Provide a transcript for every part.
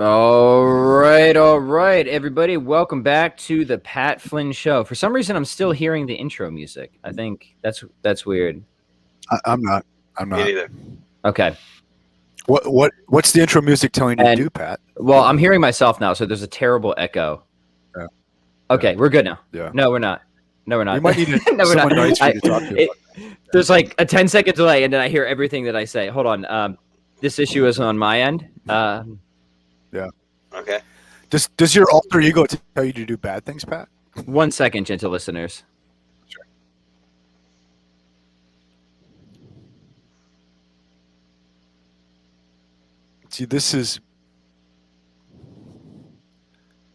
All right, everybody. Welcome back to the Pat Flynn Show. For some reason, I'm still hearing the intro music. I think that's weird. I'm not. Me neither. Okay. What's the intro music telling you to do, Pat? Well, I'm hearing myself now, so there's a terrible echo. Yeah. Okay, we're good now. Yeah. No, we're not. No, we're not. You might need No, we're someone not. nice for you to talk to. There's like a 10-second delay, and then I hear everything that I say. Hold on. This issue is on my end. Yeah. Okay. Does your alter ego tell you to do bad things, Pat? 1 second, gentle listeners. Sure. See, this is.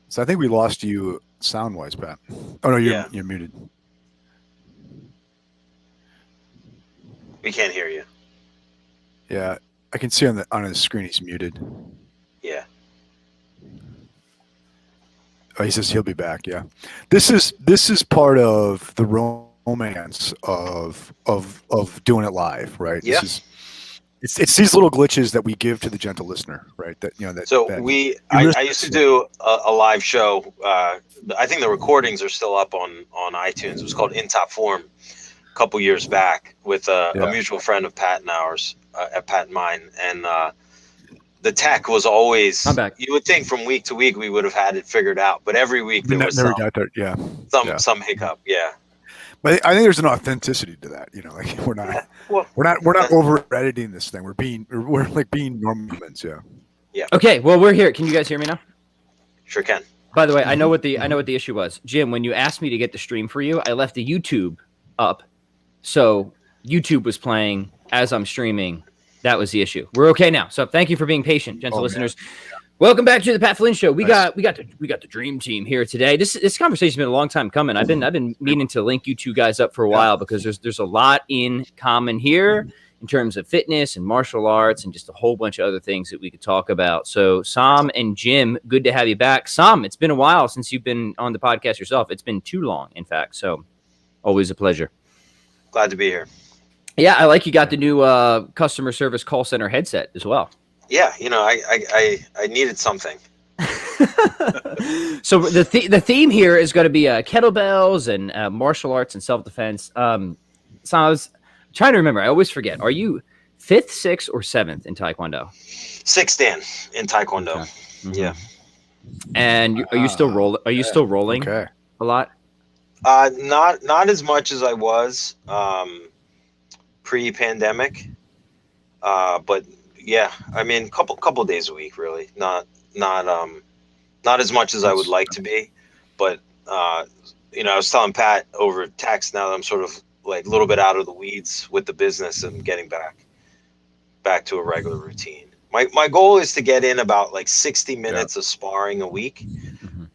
So I think we lost you sound-wise, Pat. Oh no, you're muted. We can't hear you. Yeah, I can see on the screen he's muted. Yeah. Oh, he says he'll be back. Yeah, this is part of the romance of doing it live, right? Yeah. It's these little glitches that we give to the gentle listener, right? That I used to do a live show. I think the recordings are still up on iTunes. It was called In Top Form a couple years back with a mutual friend of Pat and ours, at Pat and mine, and the tech was always. I'm back. You would think from week to week we would have had it figured out, but every week there was some hiccup. Yeah. But I think there's an authenticity to that, like we're not over editing this thing. We're being normal humans, yeah. Okay, well we're here. Can you guys hear me now? Sure can. By the way, I know what the issue was. Jim, when you asked me to get the stream for you, I left the YouTube up. So YouTube was playing as I'm streaming. That was the issue. We're okay now. So thank you for being patient, gentle listeners. Man. Welcome back to the Pat Flynn Show. We Nice. got the dream team here today. This conversation's been a long time coming. I've been meaning to link you two guys up for a while because there's a lot in common here in terms of fitness and martial arts and just a whole bunch of other things that we could talk about. So Sam and Jim, good to have you back. Sam, it's been a while since you've been on the podcast yourself. It's been too long, in fact. So always a pleasure. Glad to be here. Yeah, I like you got the new customer service call center headset as well. Yeah, I needed something. So the theme here is going to be kettlebells and martial arts and self-defense. So I was trying to remember. I always forget. Are you 5th, 6th, or 7th in Taekwondo? 6th Dan in Taekwondo. Okay. Mm-hmm. Yeah. And are you still rolling? Are you still rolling Okay. a lot? Not as much as I was pre-pandemic. But yeah, I mean, couple days a week, really. Not as much as I would like to be, but I was telling Pat over text now that I'm sort of like a little bit out of the weeds with the business and getting back to a regular routine. My goal is to get in about like 60 minutes of sparring a week,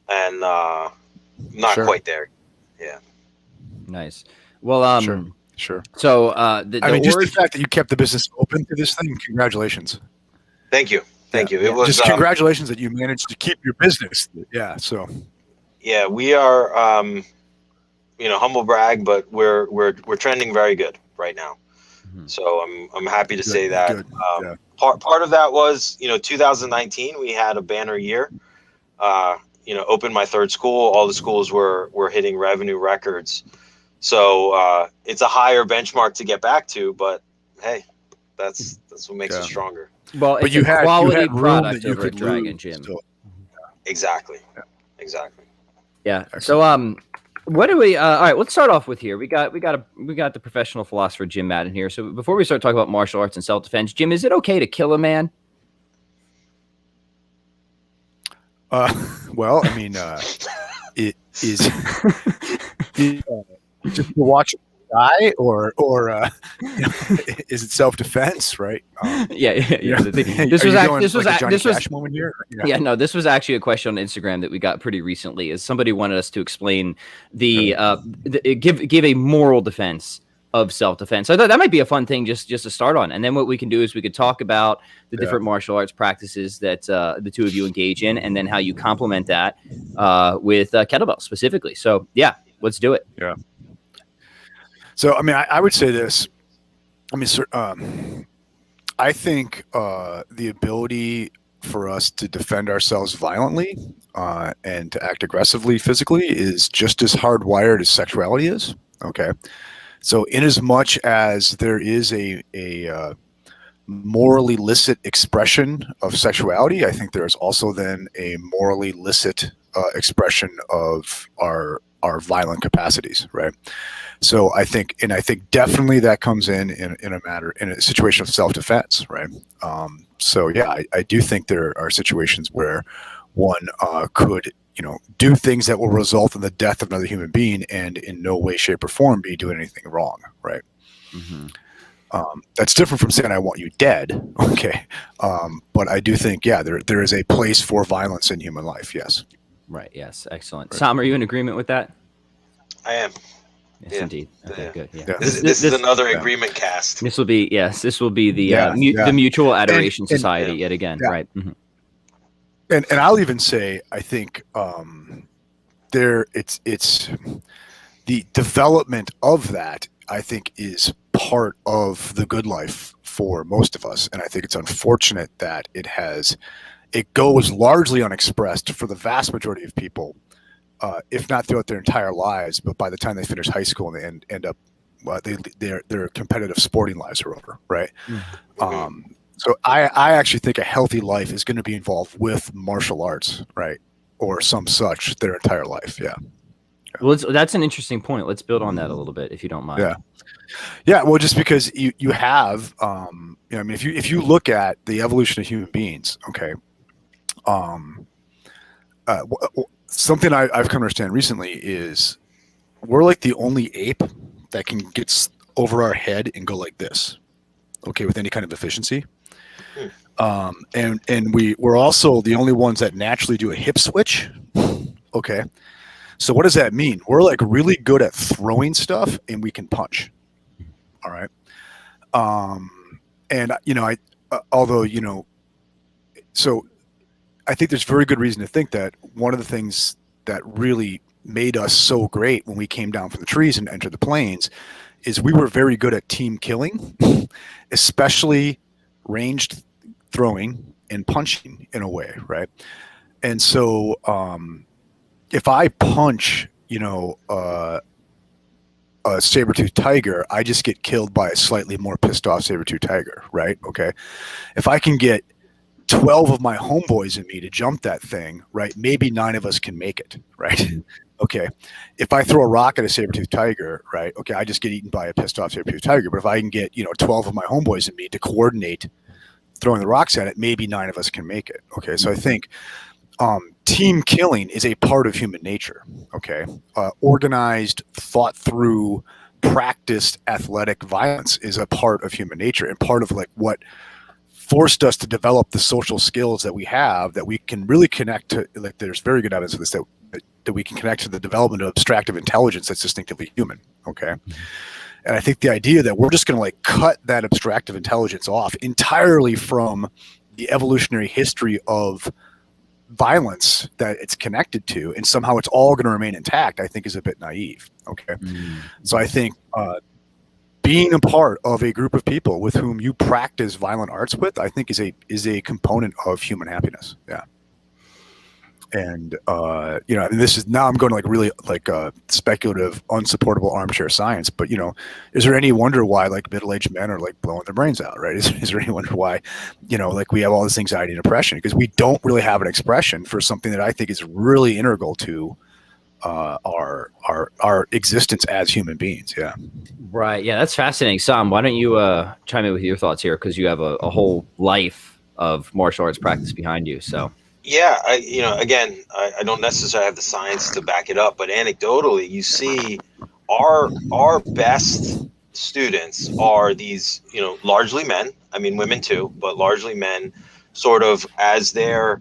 and not quite there. Yeah. Nice. Well, Sure. So just the fact that you kept the business open to this thing, congratulations. Thank you. It was just congratulations that you managed to keep your business. Yeah. So. Yeah, we are. Humble brag, but we're trending very good right now. Mm-hmm. So I'm happy to say that. Part of that was 2019 we had a banner year. Opened my 3rd school. All the schools were hitting revenue records. So it's a higher benchmark to get back to, but hey, that's what makes it stronger. Well, but it's you a had quality product product over at Dragon Gym. So. Exactly. Yeah. So what do we? All right, let's start off with here. We got the professional philosopher Jim Madden here. So before we start talking about martial arts and self-defense, Jim, is it okay to kill a man? Well, I mean, it is. Just to watch die, or is it self-defense? Right? This was Cash moment here. No, this was actually a question on Instagram that we got pretty recently. Is somebody wanted us to explain give a moral defense of self-defense. So I thought that might be a fun thing just to start on. And then what we can do is we could talk about the different martial arts practices that the two of you engage in, and then how you complement that with kettlebell specifically. So yeah, let's do it. Yeah. So, I mean, I would say this. I mean, I think the ability for us to defend ourselves violently and to act aggressively physically is just as hardwired as sexuality is. Okay. So in as much as there is a morally licit expression of sexuality, I think there is also then a morally licit expression of our violent capacities, right? So I think definitely that comes in a situation of self-defense, right? So yeah, I do think there are situations where one could, do things that will result in the death of another human being and in no way, shape, or form be doing anything wrong, right? Mm-hmm. That's different from saying I want you dead, okay? But I do think, yeah, there is a place for violence in human life, yes. Right, yes, excellent. Right. Sam, are you in agreement with that? I am. Yes, Yeah. indeed. Okay, Yeah. good. Yeah. Yeah. This is another agreement cast. This will be the Yeah, yeah. the Mutual Adoration And- Society yeah. yet again, Yeah. right? Mm-hmm. And I'll even say, I think it's the development of that, I think, is part of the good life for most of us. And I think it's unfortunate that it goes largely unexpressed for the vast majority of people, if not throughout their entire lives, but by the time they finish high school and end up, their competitive sporting lives are over, right? Mhm. So I actually think a healthy life is going to be involved with martial arts, right? Or some such their entire life. Yeah. Well, that's an interesting point. Let's build on that a little bit, if you don't mind. Yeah. Yeah. Well, just because you have, I mean, if you look at the evolution of human beings, okay, something I've come to understand recently is we're like the only ape that can get over our head and go like this, okay, with any kind of efficiency. And we're also the only ones that naturally do a hip switch. Okay. So what does that mean? We're like really good at throwing stuff and we can punch. All right. And so I think there's very good reason to think that one of the things that really made us so great when we came down from the trees and entered the plains is we were very good at team killing, especially ranged throwing and punching in a way, right? And so if I punch, a saber-toothed tiger, I just get killed by a slightly more pissed off saber-toothed tiger, right? Okay. If I can get 12 of my homeboys in me to jump that thing, right, maybe 9 of us can make it, right? Okay. If I throw a rock at a saber-toothed tiger, right, okay, I just get eaten by a pissed off saber-toothed tiger. But if I can get, 12 of my homeboys in me to coordinate throwing the rocks at it, maybe 9 of us can make it. Okay. So I think team killing is a part of human nature. Okay. Organized, thought through, practiced athletic violence is a part of human nature and part of like what forced us to develop the social skills that we have that we can really connect to. Like there's very good evidence of this that we can connect to the development of abstractive intelligence that's distinctively human. Okay. And I think the idea that we're just going to like cut that abstractive intelligence off entirely from the evolutionary history of violence that it's connected to and somehow it's all going to remain intact, I think is a bit naive. Okay. So I think being a part of a group of people with whom you practice violent arts with, I think is a component of human happiness. Yeah. And this is now I'm going to like really like speculative, unsupportable armchair science. But is there any wonder why like middle-aged men are like blowing their brains out, right? Is there any wonder why, like we have all this anxiety and depression because we don't really have an expression for something that I think is really integral to our existence as human beings. Yeah. Right. Yeah, that's fascinating. Sam, why don't you chime in with your thoughts here because you have a whole life of martial arts practice behind you. So. Yeah, I don't necessarily have the science to back it up, but anecdotally, you see our best students are these, largely men. I mean, women too, but largely men. Sort of as they're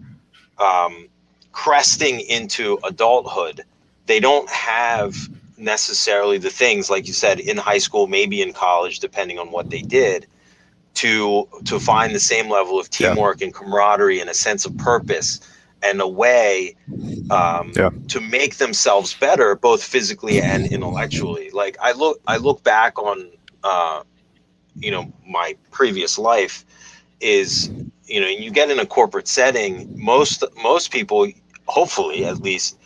cresting into adulthood, they don't have necessarily the things like you said in high school, maybe in college, depending on what they did. To find the same level of teamwork and camaraderie and a sense of purpose and a way to make themselves better, both physically and intellectually. Like I look back on my previous life is you get in a corporate setting, most people, hopefully at least,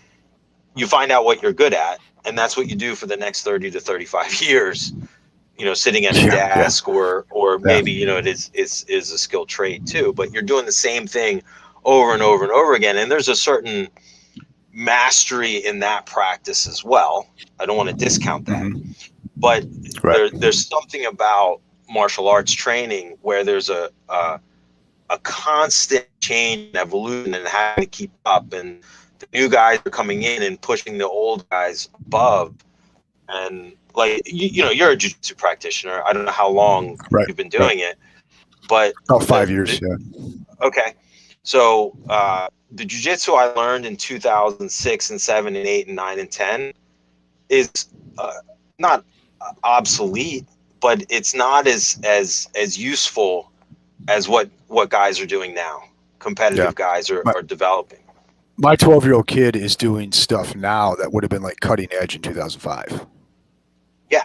you find out what you're good at, and that's what you do for the next 30 to 35 years, sitting at a desk, or maybe, it is a skilled trade too, but you're doing the same thing over and over and over again. And there's a certain mastery in that practice as well. I don't want to discount that, but there's something about martial arts training where there's a constant change and evolution and having to keep up, and the new guys are coming in and pushing the old guys above. And like, you're a jiu-jitsu practitioner. I don't know how long you've been doing it, but about 5 years. Okay. So the jiu-jitsu I learned in 2006 and 7 and 8 and 9 and 10 is not obsolete, but it's not as useful as what guys are doing now. Competitive guys are developing. My 12-year-old kid is doing stuff now that would have been like cutting edge in 2005. Yeah.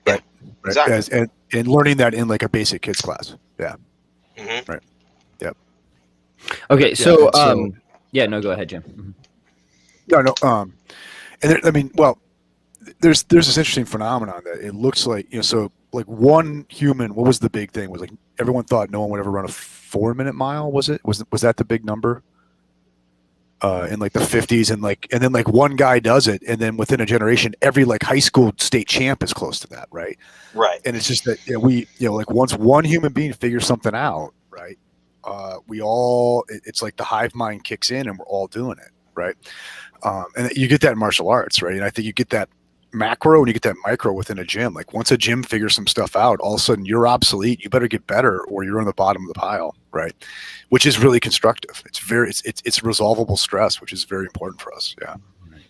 Right. Exactly. And learning that in like a basic kids class. Yeah. Mm-hmm. Right. Yep. Okay. So, no, go ahead, Jim. No. And there, there's this interesting phenomenon that it looks like, so like one human, what was the big thing? Was like everyone thought no one would ever run a 4-minute mile. Was that the big number? In like the 50s, and then like one guy does it, and then within a generation, every like high school state champ is close to that, right? Right. And it's just that like once one human being figures something out, right? It's like the hive mind kicks in, and we're all doing it, right? And you get that in martial arts, right? And I think you get that macro and you get that micro within a gym. Like once a gym figures some stuff out, all of a sudden you're obsolete. You better get better, or you're on the bottom of the pile, right? Which is really constructive. It's resolvable stress, which is very important for us. Yeah.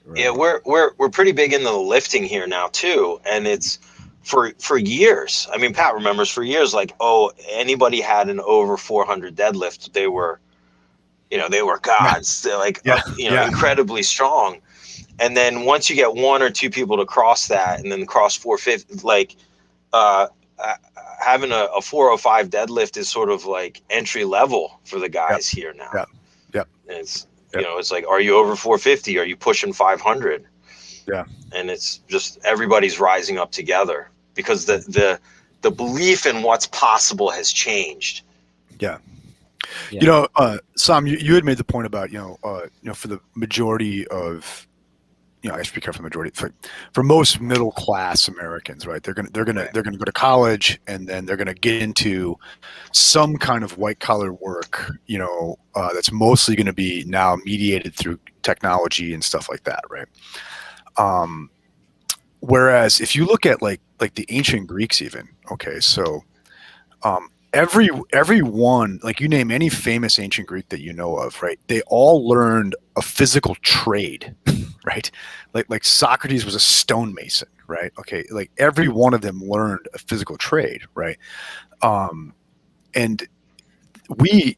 Right. Yeah, we're pretty big into the lifting here now too, and it's for years. I mean, Pat remembers for years, like, anybody had an over 400 deadlift, they were gods. They're like, incredibly strong. And then once you get one or two people to cross that, and then cross 450, like having a 405 deadlift is sort of like entry level for the guys here now. Yeah. It's it's like, are you over 450? Are you pushing 500? Yeah. And it's just everybody's rising up together because the belief in what's possible has changed. Yeah. Sam, you had made the point about for the majority of I should be careful. The majority for most middle class Americans, right? They're gonna go to college, and then they're gonna get into some kind of white collar work. That's mostly going to be now mediated through technology and stuff like that, right? Whereas if you look at like the ancient Greeks, even so everyone, like you name any famous ancient Greek that you know of, right? They all learned a physical trade. Right, like Socrates was a stonemason, right? Okay, like every one of them learned a physical trade, right? And we,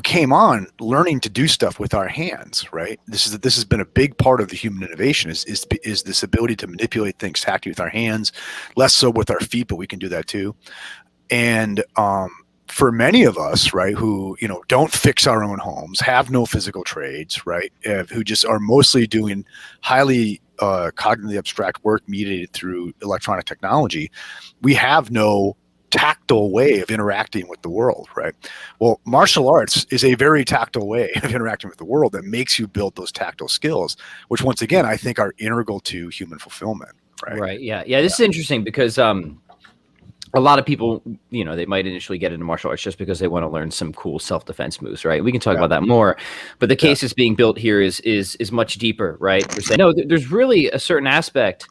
came on learning to do stuff with our hands, right? This has been a big part of the human innovation is this ability to manipulate things tactically with our hands, less so with our feet, but we can do that too. And for many of us, right, who don't fix our own homes, have no physical trades, right, who just are mostly doing highly cognitively abstract work mediated through electronic technology, we have no tactile way of interacting with the world, right? Well, martial arts is a very tactile way of interacting with the world that makes you build those tactile skills, which once again I think are integral to human fulfillment. Right. Yeah. This is interesting because a lot of people, they might initially get into martial arts just because they want to learn some cool self-defense moves, right? We can talk about that more, but the case that's being built here is much deeper, right? We're saying, no, there's really a certain aspect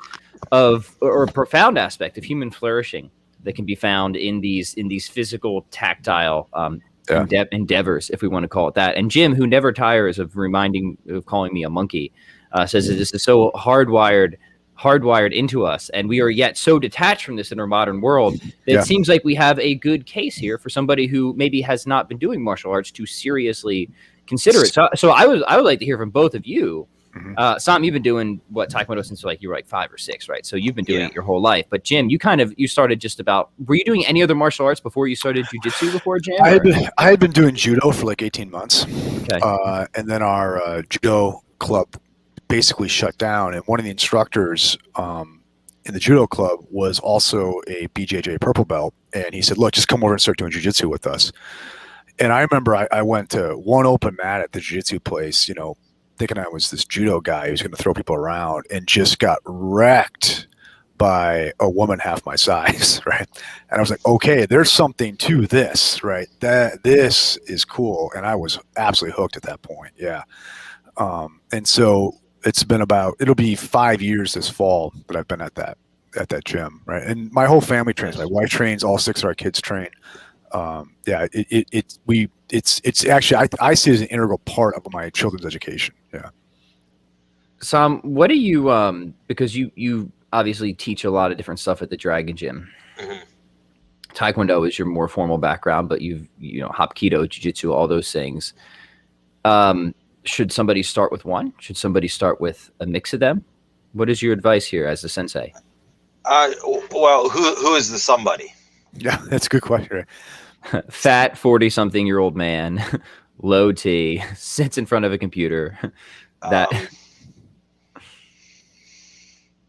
or a profound aspect of human flourishing that can be found in these physical, tactile endeavors, if we want to call it that. And Jim, who never tires of calling me a monkey, says that this is so hardwired into us, and we are yet so detached from this in our modern world that it seems like we have a good case here for somebody who maybe has not been doing martial arts to seriously consider it. So I would like to hear from both of you Sam, you've been doing Taekwondo since you were like 5 or 6, right? So you've been doing Yeah. it your whole life. But Jim, you started just about. Were you doing any other martial arts before you started jujitsu? Before Jim? I had been doing judo for like 18 months, Okay. and then our judo club basically shut down. And one of the instructors in the judo club was also a BJJ purple belt, and he said, "Look, just come over and start doing jujitsu with us." And I remember I went to one open mat at the jiu-jitsu place, thinking I was this judo guy who's going to throw people around, and just got wrecked by a woman half my size, right? And I was like, okay, there's something to this, right? This is cool. And I was absolutely hooked at that point. Yeah. And so it'll be 5 years this fall that I've been at that gym, right? And my whole family trains. My wife trains, all 6 of our kids train. It's actually, I see it as an integral part of my children's education. Yeah. Sam, what do you because you obviously teach a lot of different stuff at the Dragon Gym. Mm-hmm. Taekwondo is your more formal background, but you've Hapkido, Jiu-Jitsu, all those things. Should somebody start with one? Should somebody start with a mix of them? What is your advice here as the sensei? Well, who is the somebody? Yeah, that's a good question. Right? Fat 40-something-year-old man, low T, sits in front of a computer. That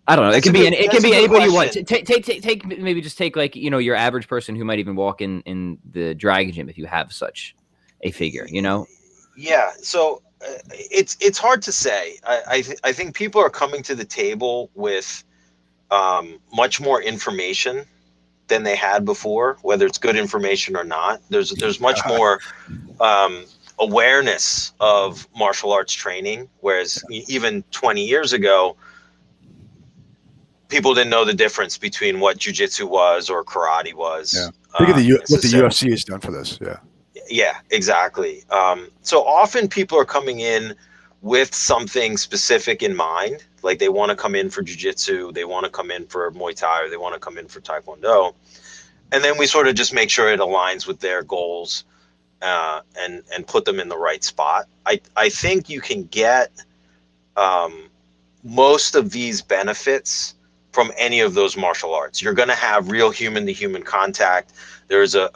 I don't know. It can be anybody you want. Take maybe just take like your average person who might even walk in the Dragon Gym if you have such a figure. Yeah. So it's hard to say. I think people are coming to the table with much more information than they had before, whether it's good information or not. There's much more awareness of martial arts training, whereas even 20 years ago, people didn't know the difference between what jiu-jitsu was or karate was. Yeah. Think of what the UFC has done for this. Yeah. Yeah, exactly. So often people are coming in with something specific in mind. Like they want to come in for jiu-jitsu, they want to come in for Muay Thai, or they want to come in for Taekwondo. And then we sort of just make sure it aligns with their goals and put them in the right spot. I think you can get most of these benefits from any of those martial arts. You're going to have real human-to-human contact. There's a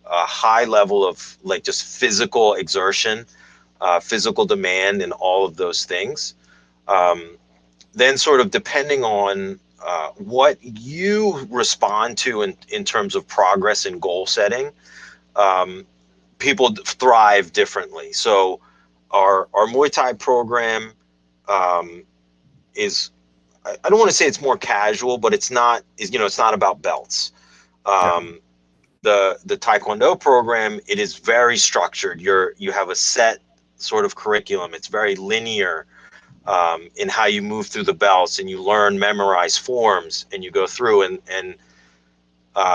high level of like just physical exertion, physical demand, and all of those things. Then sort of depending on what you respond to in terms of progress and goal setting, people thrive differently. So our Muay Thai program is, I don't want to say it's more casual, but it's not about belts. The Taekwondo program, it is very structured. You have a set sort of curriculum. It's very linear in how you move through the belts, and you learn, memorize forms, and you go through. And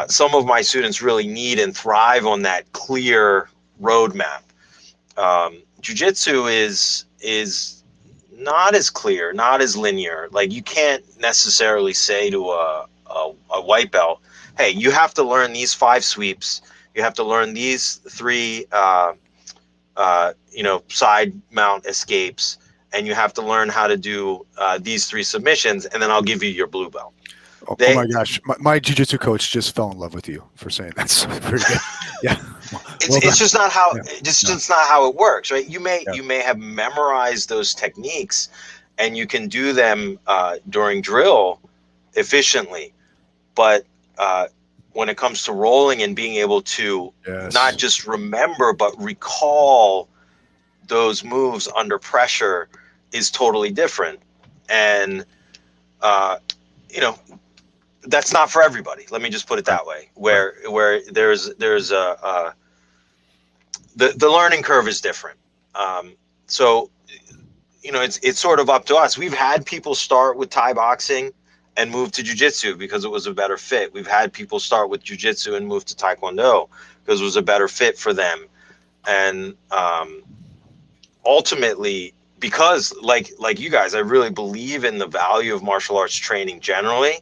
some of my students really need and thrive on that clear roadmap. Jiu-jitsu is not as clear, not as linear. Like you can't necessarily say to a white belt, hey, you have to learn these 5 sweeps. You have to learn these 3, side mount escapes, and you have to learn how to do these 3 submissions, and then I'll give you your blue belt. Oh my gosh, my jiu-jitsu coach just fell in love with you for saying that. So pretty good. Yeah, it's just not how it's not how it works, right? You may have memorized those techniques, and you can do them during drill efficiently, but when it comes to rolling and being able to not just remember but recall those moves under pressure is totally different. And that's not for everybody. Let me just put it that way. Where there's the learning curve is different. So it's sort of up to us. We've had people start with Thai boxing and move to jiu-jitsu because it was a better fit. We've had people start with jiu-jitsu and move to Taekwondo because it was a better fit for them. And ultimately, because like you guys, I really believe in the value of martial arts training generally.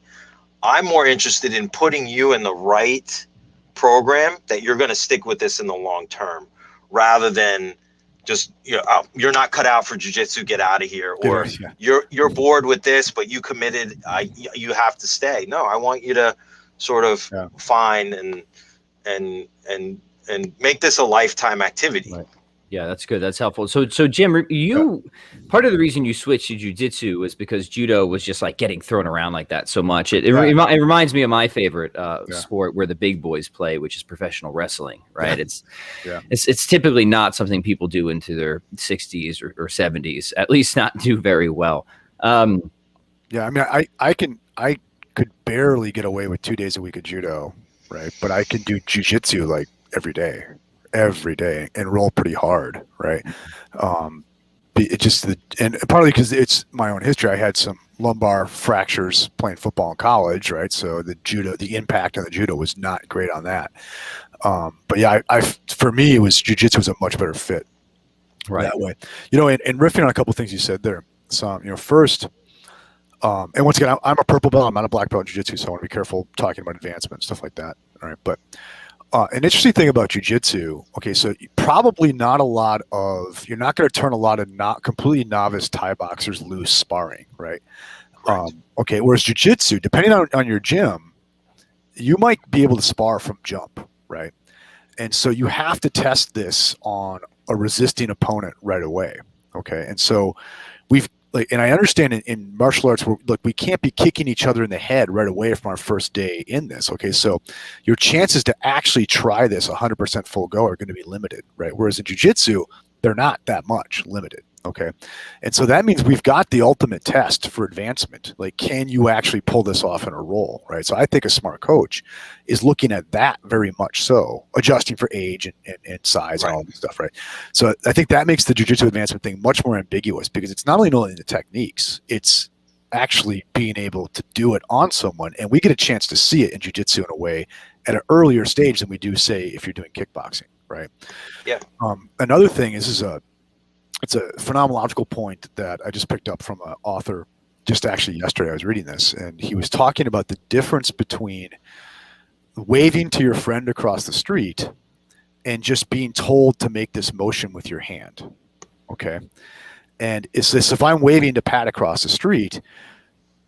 I'm more interested in putting you in the right program that you're going to stick with this in the long term, rather than just, oh, you're not cut out for jiu-jitsu, get out of here, or Yeah. you're bored with this, but you committed, you have to stay. No, I want you to sort of find and make this a lifetime activity. Right. Yeah, that's good. That's helpful. So Jim, part of the reason you switched to jiu-jitsu was because judo was just like getting thrown around like that so much. It reminds me of my favorite sport where the big boys play, which is professional wrestling. Right? It's typically not something people do into their 60s or 70s. At least not do very well. I mean, I could barely get away with 2 days a week of judo, right? But I can do jiu-jitsu like every day and roll pretty hard, right? It just and partly because it's my own history. I had some lumbar fractures playing football in college, right? So the impact on the judo was not great on that. But yeah, for me, it was jiu-jitsu was a much better fit that way. And riffing on a couple of things you said there. So first, and once again, I'm a purple belt. I'm not a black belt in jiu-jitsu, so I want to be careful talking about advancement and stuff like that. All right, but an interesting thing about jiu-jitsu, okay, so probably not a lot of, you're not going to turn a lot of not completely novice Thai boxers loose sparring, right? Okay, whereas jiu-jitsu, depending on your gym, you might be able to spar from jump, right? And so you have to test this on a resisting opponent right away, okay? And so and I understand in martial arts, we can't be kicking each other in the head right away from our first day in this. Okay, so your chances to actually try this 100% full go are going to be limited, right? Whereas in jiu-jitsu, they're not that much limited. Okay, and so that means we've got the ultimate test for advancement. Like, can you actually pull this off in a roll, right? So I think a smart coach is looking at that very much so, adjusting for age and size and all this stuff, right? So I think that makes the jiu-jitsu advancement thing much more ambiguous because it's not only knowing the techniques, it's actually being able to do it on someone, and we get a chance to see it in jiu-jitsu in a way at an earlier stage than we do, say, if you're doing kickboxing, right? Yeah. Another thing it's a phenomenological point that I just picked up from an author just actually yesterday. I was reading this, and he was talking about the difference between waving to your friend across the street and just being told to make this motion with your hand. Okay. And it's this, if I'm waving to Pat across the street,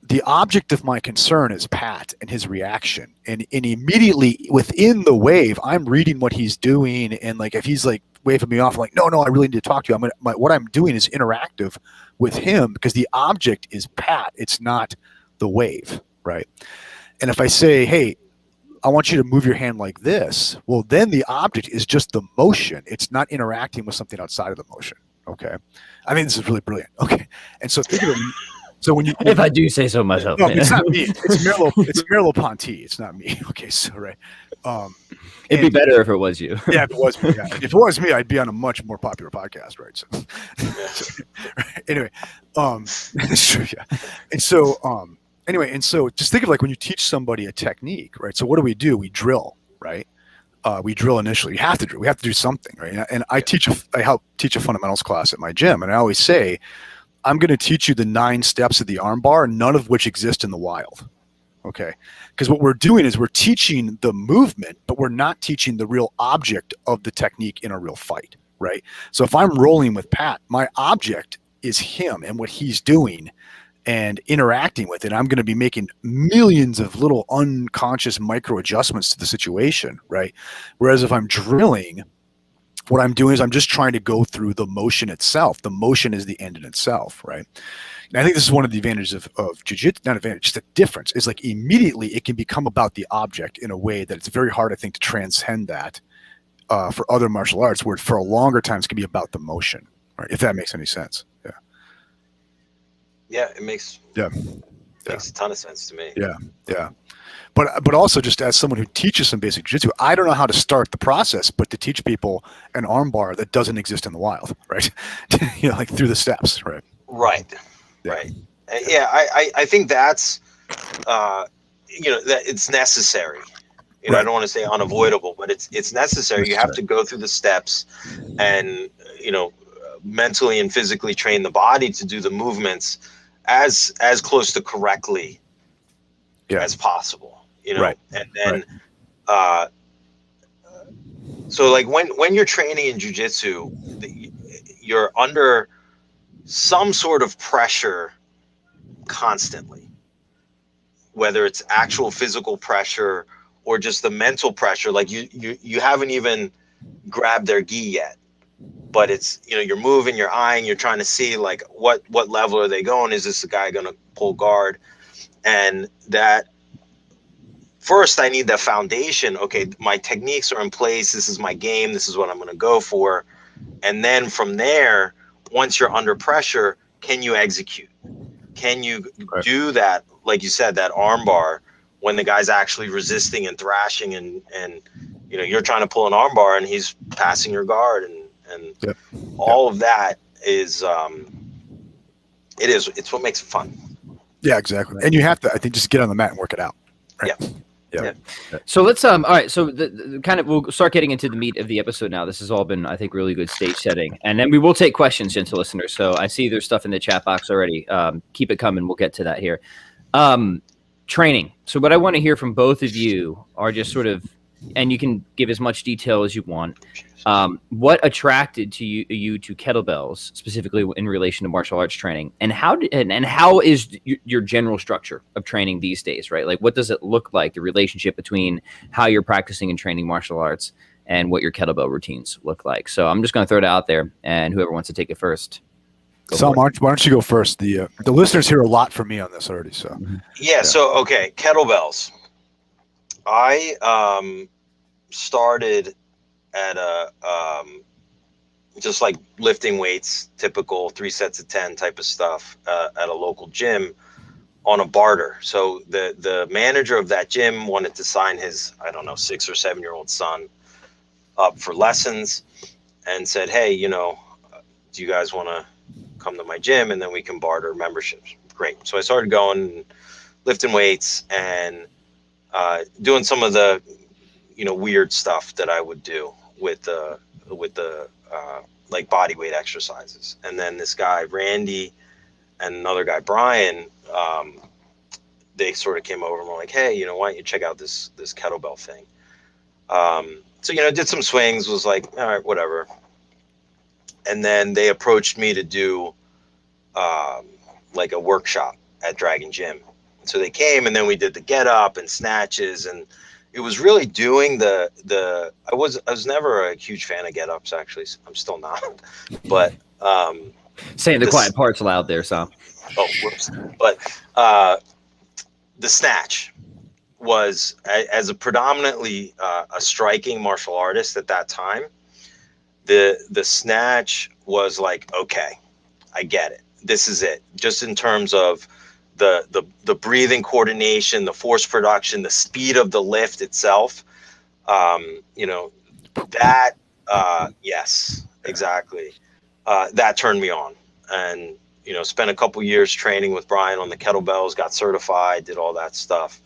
the object of my concern is Pat and his reaction. And immediately within the wave, I'm reading what he's doing. And like, if he's like waving me off, I'm like, no, I really need to talk to you. What I'm doing is interactive with him because the object is Pat. It's not the wave, right? And if I say, hey, I want you to move your hand like this, well, then the object is just the motion. It's not interacting with something outside of the motion. Okay. I mean, this is really brilliant. Okay. And so think of it. So if I do say so myself, no, it's not me. It's Merleau-Ponty. It's not me. Okay, so right. It'd be better if it was you. Yeah, if it was me. Yeah. If it was me, I'd be on a much more popular podcast, right? So right. Anyway, it's true. Yeah. And so just think of like when you teach somebody a technique, right? So what do? We drill, right? We drill initially. We have to drill. We have to do something, right? And I help teach a fundamentals class at my gym, and I always say, I'm going to teach you the 9 steps of the arm bar, none of which exist in the wild. Okay. Because what we're doing is we're teaching the movement, but we're not teaching the real object of the technique in a real fight. Right. So if I'm rolling with Pat, my object is him and what he's doing and interacting with it. I'm going to be making millions of little unconscious micro adjustments to the situation. Right. Whereas if I'm drilling, what I'm doing is I'm just trying to go through the motion itself. The motion is the end in itself, right? And I think this is one of the advantages of jiu-jitsu, not advantage, just the difference is like immediately it can become about the object in a way that it's very hard, I think, to transcend that for other martial arts where for a longer time it's going to be about the motion, right? If that makes any sense. Yeah. Yeah, it makes a ton of sense to me. Yeah, yeah. But also just as someone who teaches some basic jiu-jitsu, I don't know how to start the process, but to teach people an armbar that doesn't exist in the wild, right? Like through the steps, right? Right, yeah. Right. Yeah, I think that's, that it's necessary. Right. I don't want to say unavoidable, but it's necessary. You have to go through the steps and, mentally and physically train the body to do the movements as close to correctly as possible. Right. And then, so like when you're training in jiu-jitsu, you're under some sort of pressure constantly, whether it's actual physical pressure or just the mental pressure. Like you haven't even grabbed their gi yet, but it's, you're moving, you're eyeing, you're trying to see like what level are they going? Is this the guy going to pull guard? And that first I need the foundation. Okay, my techniques are in place. This is my game. This is what I'm going to go for. And then from there, once you're under pressure, can you execute? Can you do that? Like you said, that arm bar when the guy's actually resisting and thrashing and you're trying to pull an arm bar and he's passing your guard and all of that is it's what makes it fun. Yeah, exactly. And you have to, I think, just get on the mat and work it out. Right? Yeah. Yeah. So let's all right. So the kind of we'll start getting into the meat of the episode now. This has all been, I think, really good stage setting, and then we will take questions, gentle listeners. So I see there's stuff in the chat box already. Keep it coming. We'll get to that here. Training. So what I want to hear from both of you are just sort of, and you can give as much detail as you want. What attracted you to kettlebells specifically in relation to martial arts training, and how is your general structure of training these days, right? Like, what does it look like, the relationship between how you're practicing and training martial arts and what your kettlebell routines look like? So I'm just going to throw it out there, and whoever wants to take it first. Sam, why don't you go first? The listeners hear a lot from me on this already. So So okay, kettlebells. I started at a just like lifting weights, typical 3 sets of 10 type of stuff at a local gym on a barter. So the manager of that gym wanted to sign his 6 or 7 year old son up for lessons and said, hey, do you guys want to come to my gym and then we can barter memberships? Great. So I started going, lifting weights and doing some of the weird stuff that I would do with the like body weight exercises. And then this guy Randy and another guy Brian, they sort of came over and were like, hey, why don't you check out this kettlebell thing? So did some swings, was like, all right, whatever. And then they approached me to do like a workshop at Dragon Gym. So they came and then we did the get up and snatches, and it was really doing I was never a huge fan of get ups, actually. I'm still not, but saying the quiet parts loud there, Sam. Oh, whoops. But the snatch was, as a predominantly a striking martial artist at that time, the snatch was like, okay, I get it. This is it. Just in terms of the breathing coordination, the force production, the speed of the lift itself, that yes, exactly. That turned me on, and spent a couple years training with Brian on the kettlebells, got certified, did all that stuff,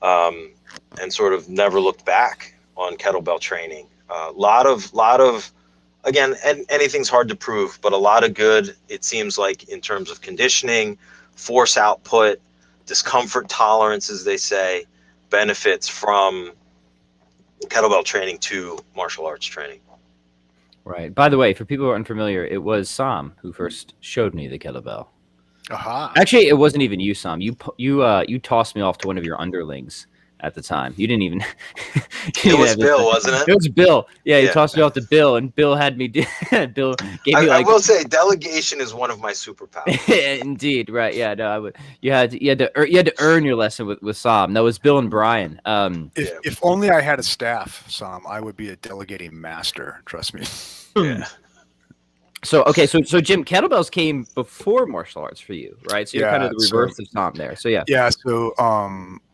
and sort of never looked back on kettlebell training. Lot of again, anything's hard to prove, but a lot of good, it seems like, in terms of conditioning, force output, discomfort tolerance, as they say, benefits from kettlebell training to martial arts training. Right. By the way, for people who are unfamiliar, it was Sam who first showed me the kettlebell. Aha. Actually, it wasn't even you, Sam. You tossed me off to one of your underlings at the time. You didn't even. It was Bill, wasn't it? It was Bill. Yeah, you tossed me off to Bill, and Bill had me. Bill gave me like. I will say, delegation is one of my superpowers. Indeed, right? Yeah, no, I would. You had to earn your lesson with Sam. That was Bill and Brian. If only I had a staff, Sam, I would be a delegating master. Trust me. Yeah. So Jim, kettlebells came before martial arts for you, right? So you're kind of the reverse of Sam there. So yeah. Yeah. So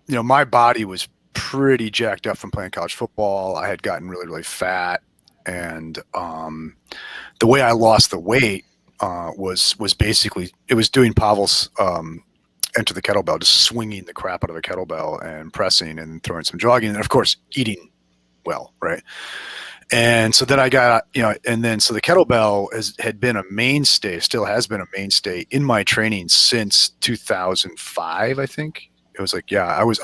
my body was pretty jacked up from playing college football. I had gotten really, really fat, and the way I lost the weight was basically, it was doing Pavel's Enter the Kettlebell, just swinging the crap out of a kettlebell and pressing and throwing some jogging, and of course eating well, right? And so then I got, and then so the kettlebell had been a mainstay, still has been a mainstay in my training since 2005, I think. It was like, yeah, I was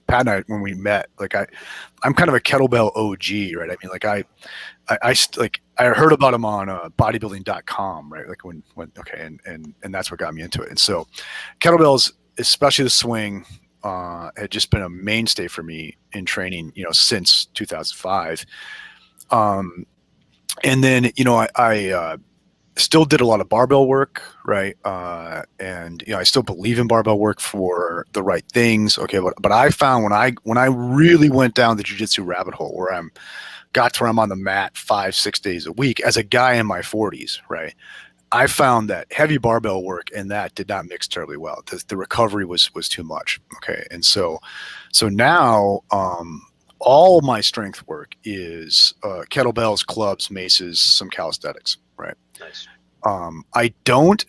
Pat and I, when we met, like I'm kind of a kettlebell OG, right? I mean, like I heard about him on bodybuilding.com, right? Like when okay, and that's what got me into it. And so kettlebells, especially the swing, had just been a mainstay for me in training, since 2005. And then, I still did a lot of barbell work, right? And I still believe in barbell work for the right things. Okay, but I found when I really went down the jiu-jitsu rabbit hole, where I'm on the mat 5-6 days a week as a guy in my 40s, right? I found that heavy barbell work and that did not mix terribly well. The recovery was too much. Okay, and so now all my strength work is kettlebells, clubs, maces, some calisthenics, right? Nice. I don't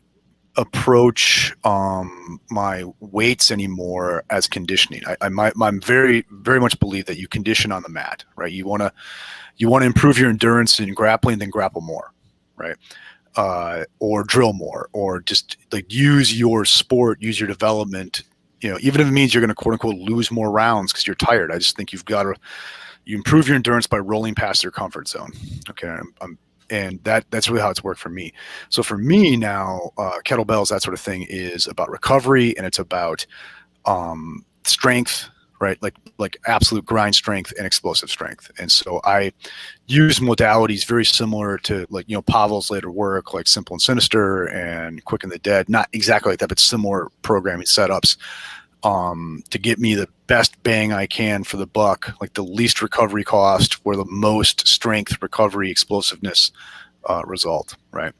approach my weights anymore as conditioning. I'm very, very much believe that you condition on the mat, right? You want to improve your endurance in grappling, then grapple more, right? Or drill more, or just like use your sport, use your development. Even if it means you're going to quote unquote lose more rounds because you're tired. I just think you improve your endurance by rolling past your comfort zone. Okay, and that's really how it's worked for me. So for me now, kettlebells, that sort of thing, is about recovery, and it's about strength, right? Like absolute grind strength and explosive strength. And so I use modalities very similar to Pavel's later work, like Simple and Sinister and Quick and the Dead. Not exactly like that, but similar programming setups to get me the best bang I can for the buck, like the least recovery cost, where the most strength, recovery, explosiveness result, right?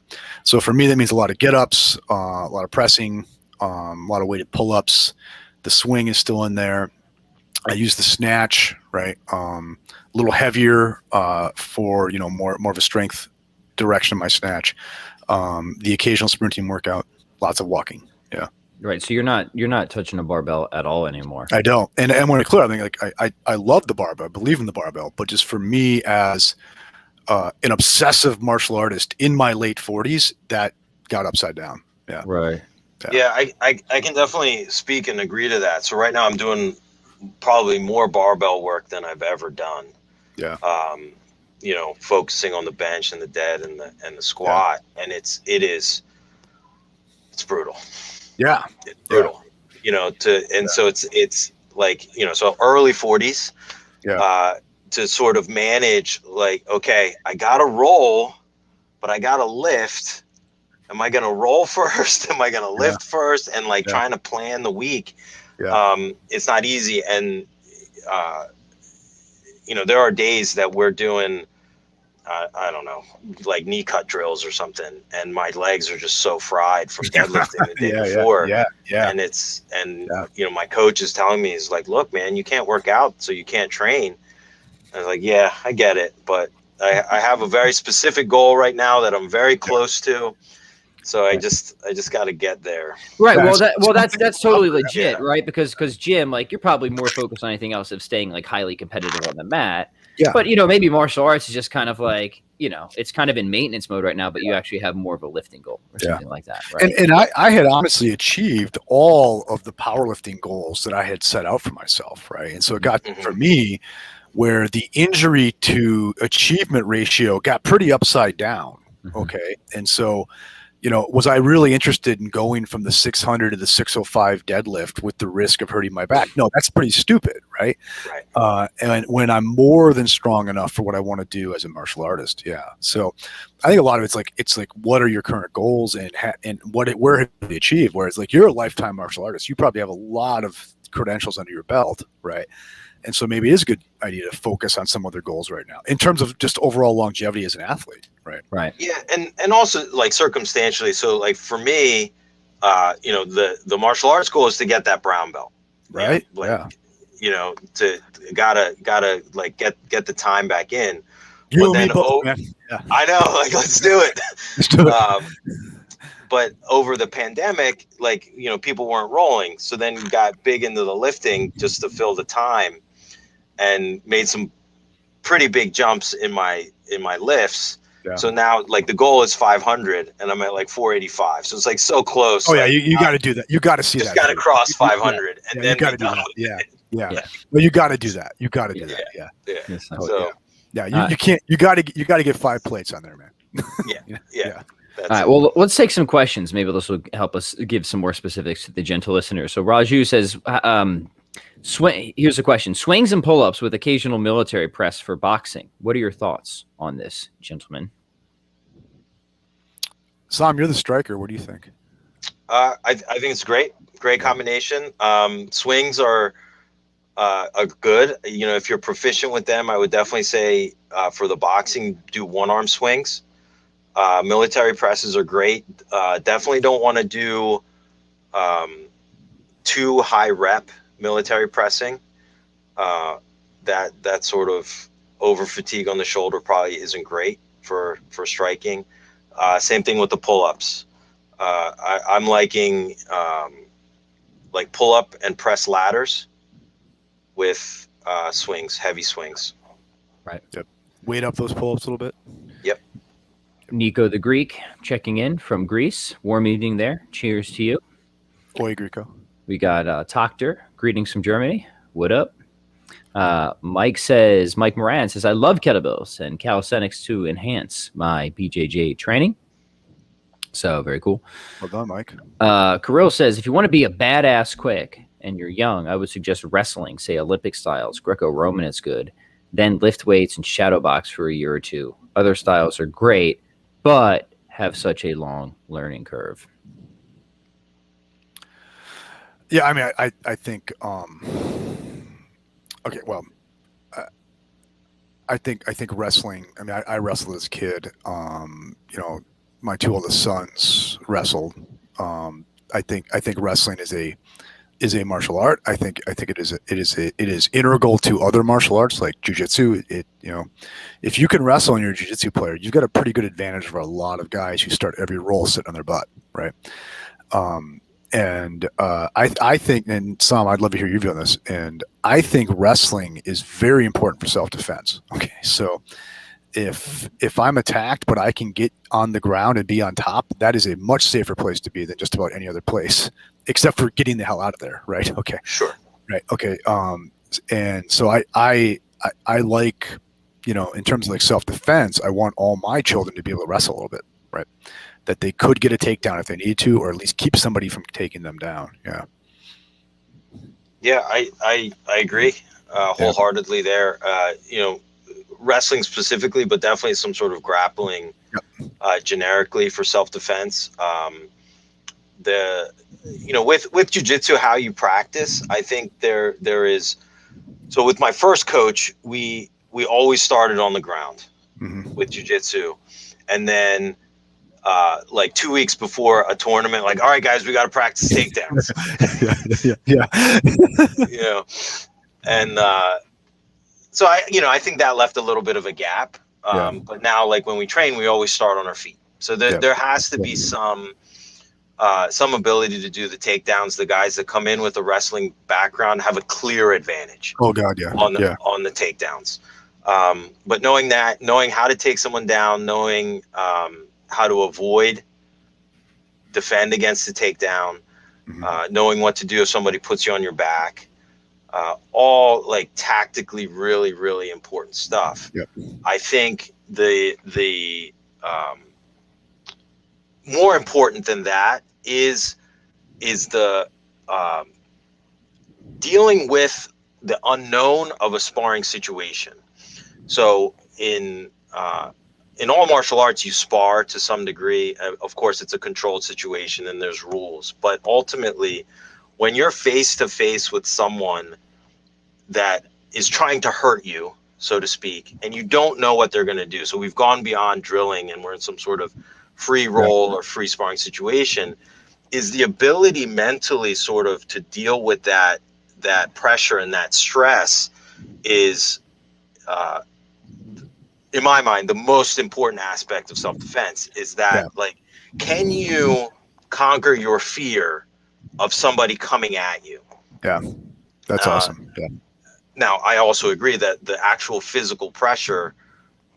So for me, that means a lot of get-ups, a lot of pressing, a lot of weighted pull-ups. The swing is still in there. I use the snatch, right? A little heavier for more of a strength direction of my snatch. The occasional sprinting workout, lots of walking. Yeah. Right. So you're not touching a barbell at all anymore. I don't. And when I clear, I think I love the barbell, I believe in the barbell, but just for me as an obsessive martial artist in my late 40s, that got upside down. Yeah. Right. Yeah, I can definitely speak and agree to that. So right now I'm doing probably more barbell work than I've ever done. Yeah. Focusing on the bench and the dead and the squat, and it's brutal. Yeah. It's brutal. So it's like, so early 40s. Yeah. To sort of manage, like, okay, I gotta roll, but I gotta lift. Am I gonna roll first? Am I gonna lift first? And trying to plan the week. Yeah. It's not easy. And there are days that we're doing I don't know, like knee cut drills or something, and my legs are just so fried from deadlifting the day before. Yeah. And my coach is telling me, he's like, look, man, you can't work out, so you can't train. I was like, yeah, I get it, but I have a very specific goal right now that I'm very close to. So I just got to get there. Right. That's totally legit, right? Because gym, like, you're probably more focused on anything else of staying like highly competitive on the mat. Yeah. But maybe martial arts is just kind of like, it's kind of in maintenance mode right now, but you actually have more of a lifting goal or something like that. Right. And I had honestly achieved all of the powerlifting goals that I had set out for myself. Right. And so it got for me where the injury to achievement ratio got pretty upside down. Okay. And so, was I really interested in going from the 600 to the 605 deadlift with the risk of hurting my back? No, that's pretty stupid, right? Right. And when I'm more than strong enough for what I want to do as a martial artist, yeah. So I think a lot of it's like what are your current goals and where have you achieved? Whereas like you're a lifetime martial artist, you probably have a lot of credentials under your belt, right? And so maybe it is a good idea to focus on some other goals right now in terms of just overall longevity as an athlete. Right. Right. Yeah. And also like circumstantially. So like for me, the martial arts goal is to get that brown belt. Right. To gotta like get the time back in. You and me both, man. Yeah. I know, like, let's do it. Let's do it. But over the pandemic, like, people weren't rolling. So then got big into the lifting just to fill the time, and made some pretty big jumps in my lifts. Yeah. So now like the goal is 500 and I'm at like 485. So it's like so close. Oh yeah. You got to do that. You got to see just that. Just got to cross 500 and then you got to do that. Yeah. Yeah. Yeah. Well, you got to do that. You got to do Yeah. that. Yeah. Yeah. Yes, sir. Oh, So yeah. You can't. You got to get 5 plates on there, man. yeah. That's All right. it. Well, let's take some questions. Maybe this will help us give some more specifics to the gentle listeners. So Raju says, here's a question: swings and pull-ups with occasional military press for boxing. What are your thoughts on this, gentlemen? Sam, you're the striker. What do you think? I think it's great combination. Swings are good. You know, if you're proficient with them, I would definitely say for the boxing, do one-arm swings. Military presses are great. Definitely don't want to do too high rep military pressing. That sort of over fatigue on the shoulder probably isn't great for striking. Same thing with the pull-ups. I'm liking like pull-up and press ladders with swings, heavy swings. Right. Yep. Weight up those pull-ups a little bit. Yep. Nico the Greek checking in from Greece. Warm evening there. Cheers to you. Oi, Greco. We got Tokter. Greetings from Germany. What up? Mike Moran says, I love kettlebells and calisthenics to enhance my BJJ training. So very cool. Well done, Mike. Kirill says, if you want to be a badass quick and you're young, I would suggest wrestling, say Olympic styles. Greco-Roman is good. Then lift weights and shadow box for a year or two. Other styles are great, but have such a long learning curve. Yeah, I mean, I think. Okay, well, I think wrestling. I mean, I wrestled as a kid. You know, my 2 oldest sons wrestled. I think wrestling is a martial art. I think it is integral to other martial arts like jiu-jitsu. You know, if you can wrestle and you're a jiu-jitsu player, you've got a pretty good advantage over a lot of guys who start every roll sitting on their butt, right? And I think, and Sam, I'd love to hear your view on this. And I think wrestling is very important for self-defense. Okay, so if I'm attacked, but I can get on the ground and be on top, that is a much safer place to be than just about any other place, except for getting the hell out of there. Right? Okay. Sure. Right. Okay. And so I like, you know, in terms of like self-defense, I want all my children to be able to wrestle a little bit, right? That they could get a takedown if they need to, or at least keep somebody from taking them down. Yeah. Yeah, I agree wholeheartedly there. You know, wrestling specifically, but definitely some sort of grappling generically for self-defense. You know, with jiu-jitsu, how you practice, I think there is. So with my first coach, we always started on the ground with jiu-jitsu, and then like 2 weeks before a tournament, like, all right, guys, we got to practice takedowns. yeah. You know, and so I think that left a little bit of a gap. But now, like when we train, we always start on our feet. So there has to be some ability to do the takedowns. The guys that come in with a wrestling background have a clear advantage. Oh God, yeah. On the takedowns. But knowing how to take someone down, knowing how to defend against the takedown, knowing what to do if somebody puts you on your back, all like tactically really, really important stuff. Yep. I think the more important than that is the dealing with the unknown of a sparring situation. So in all martial arts, you spar to some degree. Of course, it's a controlled situation and there's rules. But ultimately, when you're face to face with someone that is trying to hurt you, so to speak, and you don't know what they're going to do. So we've gone beyond drilling and we're in some sort of free roll or free sparring situation, is the ability mentally sort of to deal with that pressure and that stress is, in my mind, the most important aspect of self-defense is that, like, can you conquer your fear of somebody coming at you? Yeah, that's awesome. Yeah. Now, I also agree that the actual physical pressure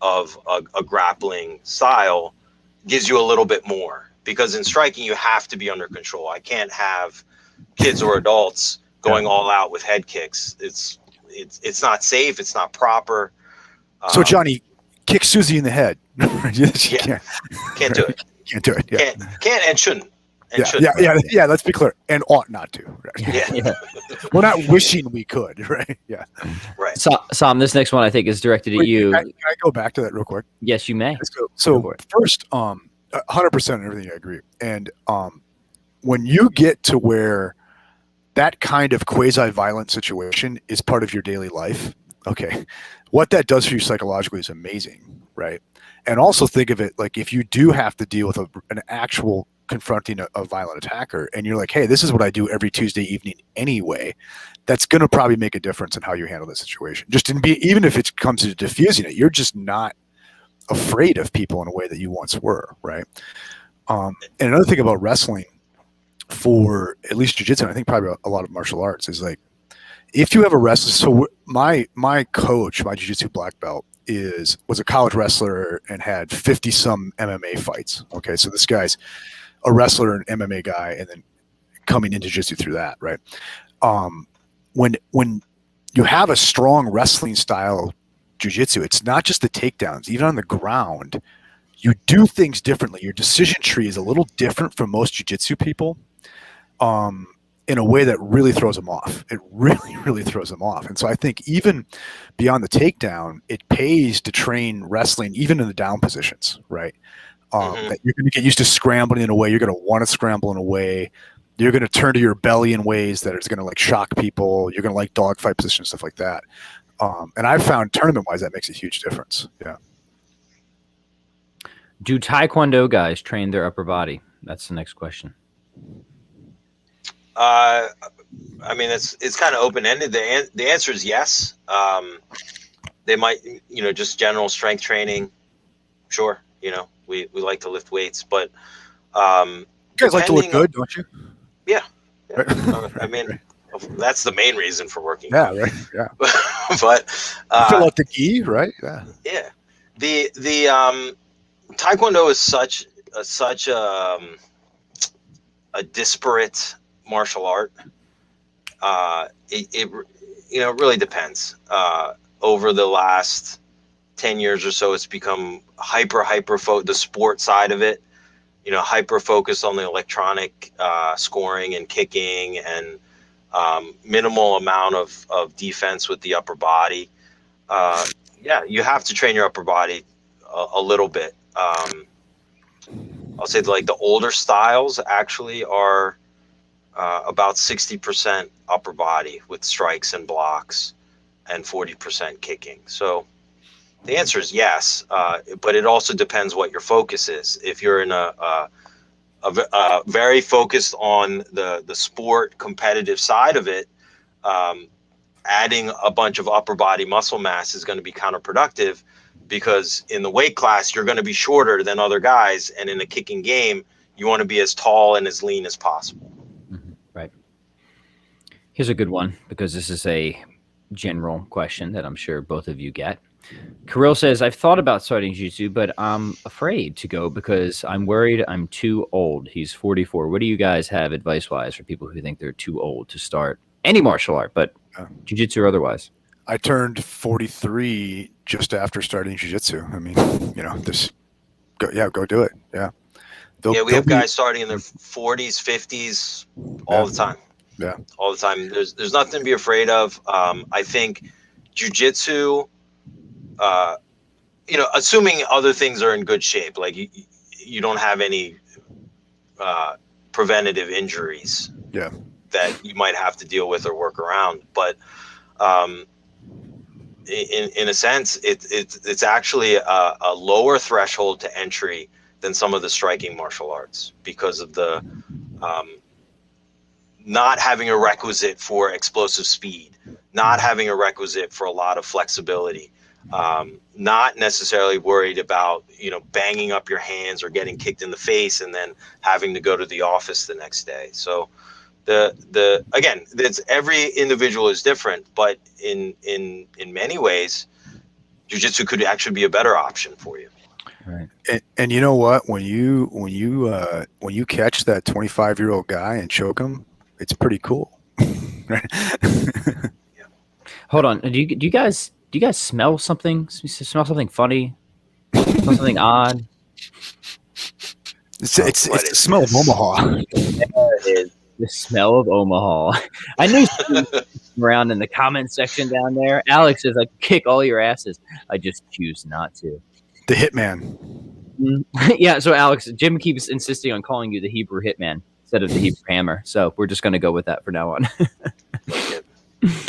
of a grappling style gives you a little bit more, because in striking, you have to be under control. I can't have kids or adults going all out with head kicks. It's not safe. It's not proper. So Johnny, kick Susie in the head. You Can't do it. Can't do it. Yeah. Can't and shouldn't. Yeah. Let's be clear. And ought not to. Right? Yeah. We're not wishing we could, right? Yeah. Right. Sam, this next one I think is directed at you. Can I go back to that real quick? Yes, you may. So first, 100% on everything I agree. And when you get to where that kind of quasi-violent situation is part of your daily life, okay, what that does for you psychologically is amazing, right? And also think of it like if you do have to deal with an actual confronting a violent attacker, and you're like, hey, this is what I do every Tuesday evening anyway, that's going to probably make a difference in how you handle the situation. Even if it comes to diffusing it, you're just not afraid of people in a way that you once were, right? And another thing about wrestling, for at least jiu-jitsu, and I think probably a lot of martial arts, is like if you have a wrestler. So my coach, my jiu-jitsu black belt, was a college wrestler and had 50 some MMA fights. Okay, so this guy's a wrestler and MMA guy, and then coming into jiu-jitsu through that, right? When you have a strong wrestling style jiu-jitsu, it's not just the takedowns. Even on the ground, you do things differently. Your decision tree is a little different from most jiu-jitsu people, in a way that really throws them off. It really, really throws them off. And so I think even beyond the takedown, it pays to train wrestling even in the down positions, right? That you're going to get used to scrambling in a way. You're going to want to scramble in a way. You're going to turn to your belly in ways that it's going to like shock people. You're going to like dogfight positions, stuff like that. And I've found tournament-wise that makes a huge difference. Yeah. Do Taekwondo guys train their upper body? That's the next question. I mean, it's kind of open-ended. The answer is yes. They might, just general strength training. Sure. We like to lift weights, but you guys like to look good, don't you? Yeah. I mean, that's the main reason for working. Yeah, right. Yeah. But fill out the gi, right? Yeah. Yeah. The Taekwondo is such a disparate martial art. It really depends. Over the last 10 years or so, it's become the sport side of it, hyper focused on the electronic scoring and kicking and minimal amount of defense with the upper body. You have to train your upper body a little bit. I'll say like the older styles actually are about 60% upper body with strikes and blocks and 40% kicking. So the answer is yes, but it also depends what your focus is. If you're in a very focused on the sport competitive side of it, adding a bunch of upper body muscle mass is going to be counterproductive, because in the weight class, you're going to be shorter than other guys. And in a kicking game, you want to be as tall and as lean as possible. Right. Here's a good one, because this is a general question that I'm sure both of you get. Kirill says, I've thought about starting jiu-jitsu, but I'm afraid to go because I'm worried I'm too old. He's 44. What do you guys have advice-wise for people who think they're too old to start any martial art, but jiu-jitsu or otherwise? I turned 43 just after starting jiu-jitsu. I mean, just go do it. Yeah. We have guys starting in their 40s, 50s all the time. Yeah. All the time. There's nothing to be afraid of. I think jiu-jitsu, assuming other things are in good shape, like you don't have any preventative injuries that you might have to deal with or work around. But in a sense, it's actually a lower threshold to entry than some of the striking martial arts, because of the not having a requisite for explosive speed, not having a requisite for a lot of flexibility, not necessarily worried about banging up your hands or getting kicked in the face and then having to go to the office the next day. So again, every individual is different, but in many ways, jiu-jitsu could actually be a better option for you. Right. And you know what? When you catch that 25-year-old guy and choke him, it's pretty cool. Right? Hold on. Do you guys smell something? Smell something funny? Smell something odd? It's the smell of Omaha. There it is. The smell of Omaha. I knew around in the comment section down there. Alex says, I kick all your asses. I just choose not to. The Hitman. Yeah, so Alex, Jim keeps insisting on calling you the Hebrew Hitman instead of the Hebrew Hammer. So we're just going to go with that for now on.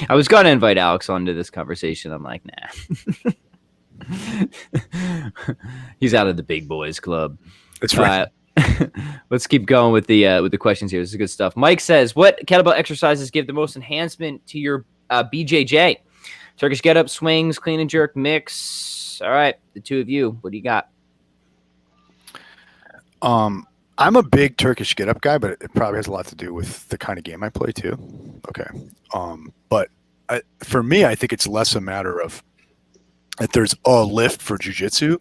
I was going to invite Alex onto this conversation. I'm like, nah. He's out of the big boys club. That's right. Let's keep going with the questions here. This is good stuff. Mike says, what kettlebell exercises give the most enhancement to your BJJ? Turkish get up, swings, clean and jerk, mix. All right, the two of you, what do you got? I'm a big Turkish get up guy, but it probably has a lot to do with the kind of game I play too. Okay. But for me, I think it's less a matter of that there's a lift for jiu-jitsu,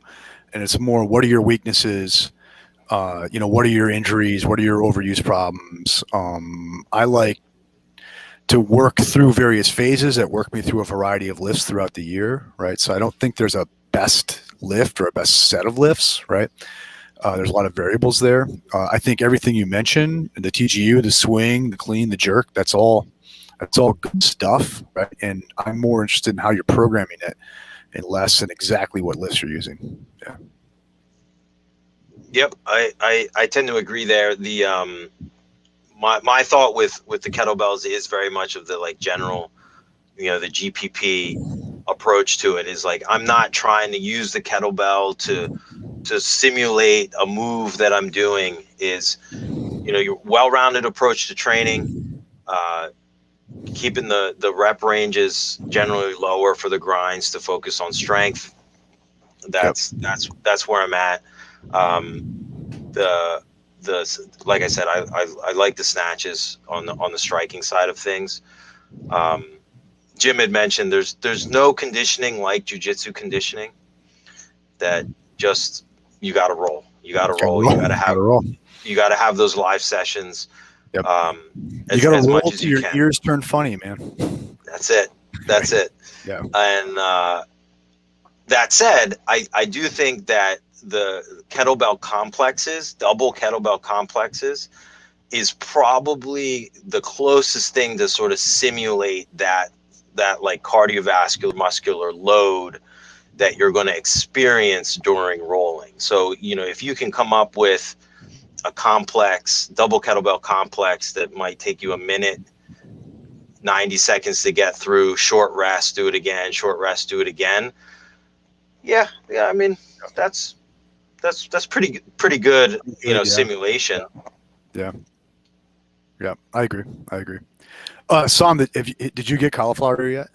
and it's more, what are your weaknesses? What are your injuries? What are your overuse problems? I like to work through various phases that work me through a variety of lifts throughout the year, right? So I don't think there's a best lift or a best set of lifts, right? There's a lot of variables there. I think everything you mentioned, the TGU, the swing, the clean, the jerk, that's all good stuff, right? And I'm more interested in how you're programming it and less in exactly what lifts you're using. Yeah. Yep, I tend to agree there. The my thought with the kettlebells is very much of the like general, the GPP approach to it is like, I'm not trying to use the kettlebell to simulate a move that I'm doing. Is your well-rounded approach to training, keeping the rep ranges generally lower for the grinds to focus on strength. That's where I'm at. The like I said, I like the snatches on the striking side of things. Jim had mentioned there's no conditioning like jiu-jitsu conditioning, that just you got to roll. You got to roll. You got to have those live sessions. Yep. You got to roll till your ears turn funny, man. That's it. Yeah. And that said, I do think that the kettlebell complexes, double kettlebell complexes, is probably the closest thing to sort of simulate that like cardiovascular muscular load that you're going to experience during rolling. So, if you can come up with a complex, double kettlebell complex that might take you a minute, 90 seconds to get through, short rest, do it again, short rest, do it again. Yeah. I mean, that's pretty good, simulation. Yeah. I agree. Sam, did you get cauliflower yet?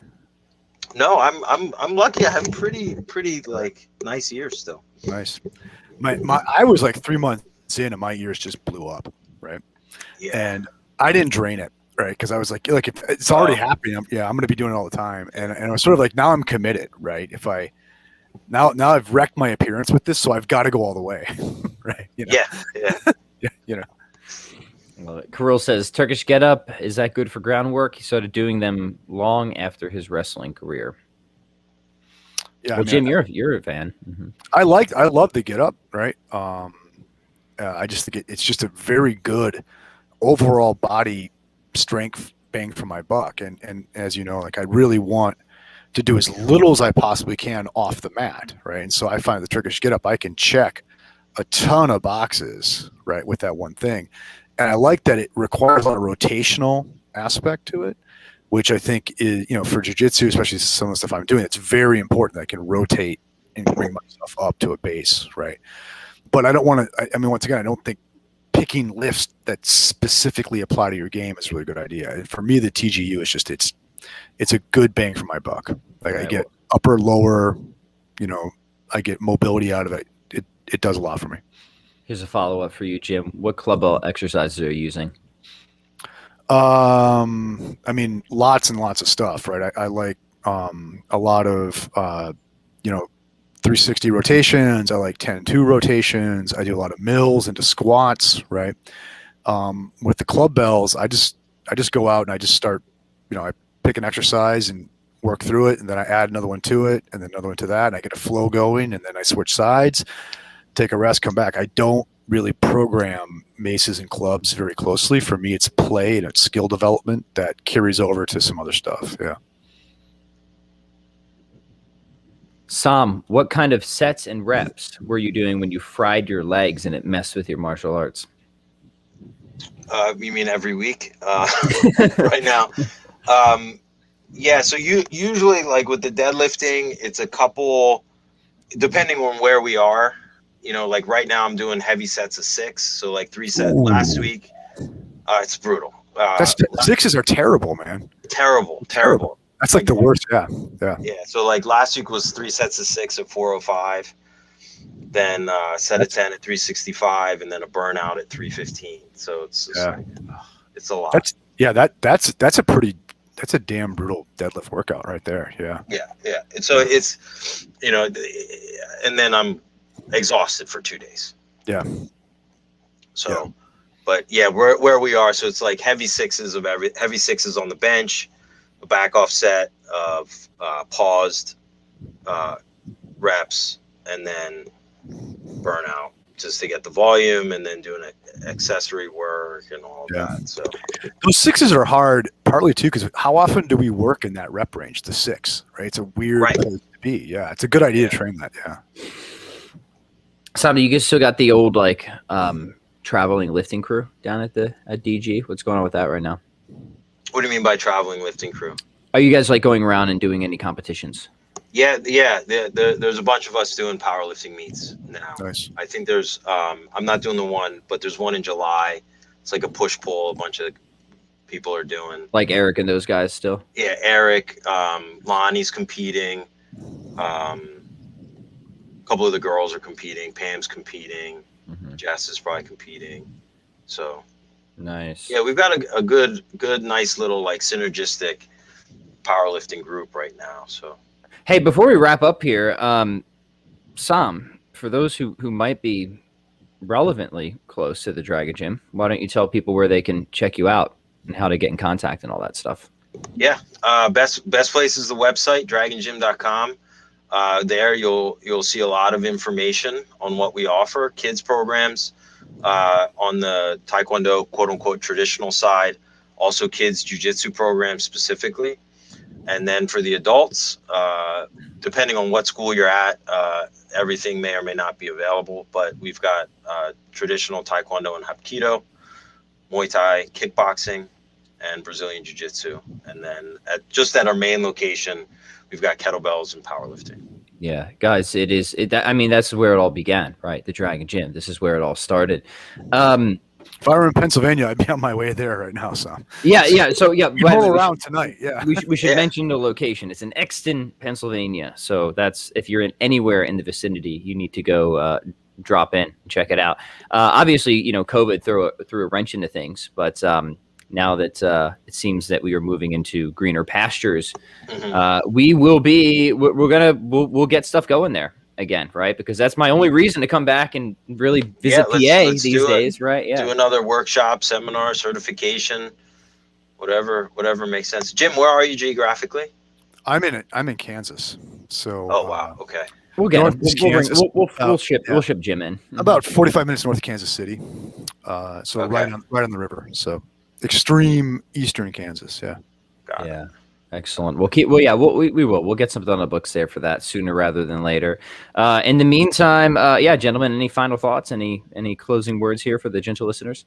No, I'm lucky. I have pretty like nice ears still. Nice. I was like 3 months in and my ears just blew up, right? Yeah. And I didn't drain it, right? Because I was like if it's already happening, I'm going to be doing it all the time. And I was sort of like, now I'm committed, right? If I now I've wrecked my appearance with this, so I've got to go all the way, right? Yeah. Yeah. Kirill says, Turkish get up, is that good for groundwork? He started doing them long after his wrestling career. Yeah, well, Jim, you're a fan. Mm-hmm. I love the get up, right? I just think it's just a very good overall body strength bang for my buck. And as you know, like I really want to do as little as I possibly can off the mat, right? And so I find the Turkish get up, I can check a ton of boxes, right, with that one thing. And I like that it requires a lot of rotational aspect to it, which I think is, for jiu-jitsu, especially some of the stuff I'm doing, it's very important that I can rotate and bring myself up to a base, right? But I don't want to, I mean, once again, I don't think picking lifts that specifically apply to your game is a really good idea. And for me, the TGU is just, it's a good bang for my buck. Like I get upper, lower, I get mobility out of it. It does a lot for me. Here's a follow-up for you, Jim. What clubbell exercises are you using? I mean, lots and lots of stuff, right? I like a lot of 360 rotations. I like 10-2 rotations. I do a lot of mills into squats, right? With the club bells, I just go out and I just start I pick an exercise and work through it, and then I add another one to it, and then another one to that, and I get a flow going, and then I switch sides, take a rest, come back. I don't really program maces and clubs very closely. For me, it's play and it's skill development that carries over to some other stuff. Yeah. Sam, what kind of sets and reps were you doing when you fried your legs and it messed with your martial arts? You mean every week? Right now. Yeah, so you usually, like with the deadlifting, it's a couple, depending on where we are. Like right now I'm doing heavy sets of 6, so like 3 sets. Ooh. Last week. It's brutal. Sixes are terrible, man. Terrible. That's like the worst. Yeah. So like last week was 3 sets of 6 at 405, then set of 10 at 365, and then a burnout at 315. So it's just like, it's a lot. That's a damn brutal deadlift workout right there. Yeah. And so it's, and then I'm exhausted for 2 days. Yeah. So, but yeah, where we are. So it's like heavy sixes on the bench, a back off set of paused reps, and then burnout just to get the volume, and then doing accessory work and all that. So those sixes are hard, partly too, because how often do we work in that rep range? The 6, right? It's a weird place to be. Yeah, it's a good idea to train that. Yeah. Sam, you guys still got the old traveling lifting crew down at DG? What's going on with that right now? What do you mean by traveling lifting crew? Are you guys going around and doing any competitions? Yeah. There's a bunch of us doing powerlifting meets now. Nice. I think there's I'm not doing the one, but there's one in July. It's like a push pull. A bunch of people are doing. Like Eric and those guys still. Yeah, Eric, Lonnie's competing. A couple of the girls are competing. Pam's competing. Mm-hmm. Jess is probably competing. So. Nice. Yeah, we've got a good, nice little synergistic powerlifting group right now. So. Hey, before we wrap up here, Sam, for those who might be relevantly close to the Dragon Gym, why don't you tell people where they can check you out and how to get in contact and all that stuff? Yeah, best place is the website, dragongym.com. There you'll see a lot of information on what we offer, kids programs, on the Taekwondo quote unquote traditional side, also kids jiu-jitsu programs specifically. And then for the adults, depending on what school you're at, everything may or may not be available, but we've got traditional Taekwondo and Hapkido, Muay Thai, kickboxing, and Brazilian Jiu-Jitsu. And then at our main location, we've got kettlebells and powerlifting. Yeah, guys, that's where it all began, right? The Dragon Gym. This is where it all started. If I were in Pennsylvania, I'd be on my way there right now, Sam. Yeah. So yeah, we roll around tonight. Yeah, we should mention the location. It's in Exton, Pennsylvania. So that's if you're anywhere in the vicinity, you need to go drop in and check it out. Obviously, COVID threw a wrench into things, but now that it seems that we are moving into greener pastures, we'll get stuff going there again, right? Because that's my only reason to come back and really visit PA these days, right? Yeah. Do another workshop, seminar, certification, whatever makes sense. Jim, where are you geographically? I'm in Kansas. So. Oh wow. Okay. We'll get him. We'll ship Jim in. About 45 minutes north of Kansas City. So right on the river. So extreme eastern Kansas. Yeah. Got it. Yeah. Excellent. We will. We'll get something on the books there for that sooner rather than later. In the meantime, gentlemen, any final thoughts? Any closing words here for the gentle listeners?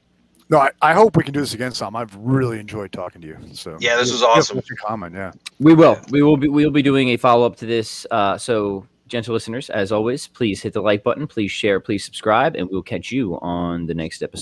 No, I hope we can do this again, Sam. I've really enjoyed talking to you. So yeah, this was awesome. What's your comment? Yeah, we will. We'll be doing a follow up to this. So, gentle listeners, as always, please hit the like button, please share, please subscribe, and we'll catch you on the next episode.